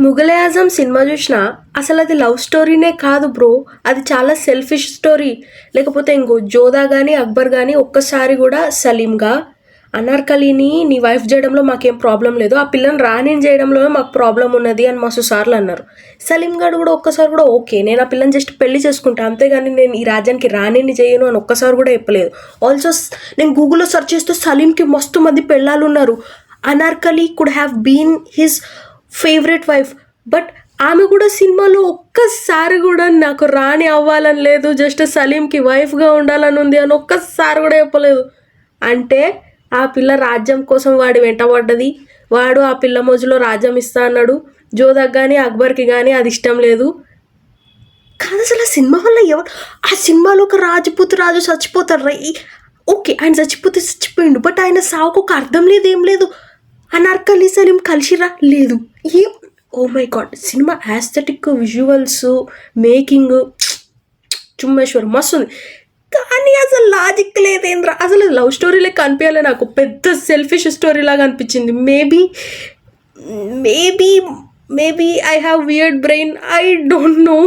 Mughal Azam cinema చూసినా అసలు అది లవ్ స్టోరీనే కాదు బ్రో, అది చాలా సెల్ఫిష్ స్టోరీ. లేకపోతే ఇంకో జోధా కానీ అక్బర్ కానీ ఒక్కసారి కూడా సలీంగా అనార్కలిని నీ వైఫ్ చేయడంలో మాకేం ప్రాబ్లం లేదు, ఆ పిల్లని రాణిని చేయడంలో మాకు ప్రాబ్లం ఉన్నది అని మస్తు సార్లు అన్నారు. సలీం గారు కూడా ఒక్కసారి కూడా ఓకే నేను ఆ పిల్లని జస్ట్ పెళ్లి చేసుకుంటా అంతేగాని నేను ఈ రాజ్యానికి రాణిని చేయను అని ఒక్కసారి కూడా చెప్పలేదు. ఆల్సో నేను గూగుల్లో సెర్చ్ చేస్తే సలీంకి మస్తు మంది పెళ్ళాలు ఉన్నారు. Anarkali could have been his favourite wife, but ఆమె కూడా సినిమాలో ఒక్కసారి కూడా నాకు రాణి అవ్వాలని లేదు, జస్ట్ సలీంకి వైఫ్గా ఉండాలని ఉంది అని ఒక్కసారి కూడా చెప్పలేదు. అంటే ఆ పిల్ల రాజ్యం కోసం వాడి వెంటబడ్డది, వాడు ఆ పిల్ల మోజులో రాజ్యం ఇస్తా అన్నాడు. జోధాకి కానీ అక్బర్కి కానీ అది ఇష్టం లేదు. కాదు అసలు ఆ సినిమా వల్ల ఎవరు, ఆ సినిమాలో ఒక రాజు చచ్చిపోతారు ఓకే ఆయన చచ్చిపోతే చచ్చిపోయిండు, బట్ ఆయన సావుకు ఒక అర్థం లేదు ఏం లేదు. అనార్కలి సలీం కలిసిరా లేదు ఏం. Oh my god, cinema aesthetic visuals making చుమ్మేశ్వర్ మస్తు ఉంది, కానీ అసలు లాజిక్ లేదేంద్రా. అసలు లవ్ స్టోరీ లెక్క అనిపించాలి నాకు, పెద్ద సెల్ఫిష్ స్టోరీ లాగా అనిపించింది. Maybe I have weird brain, I don't know.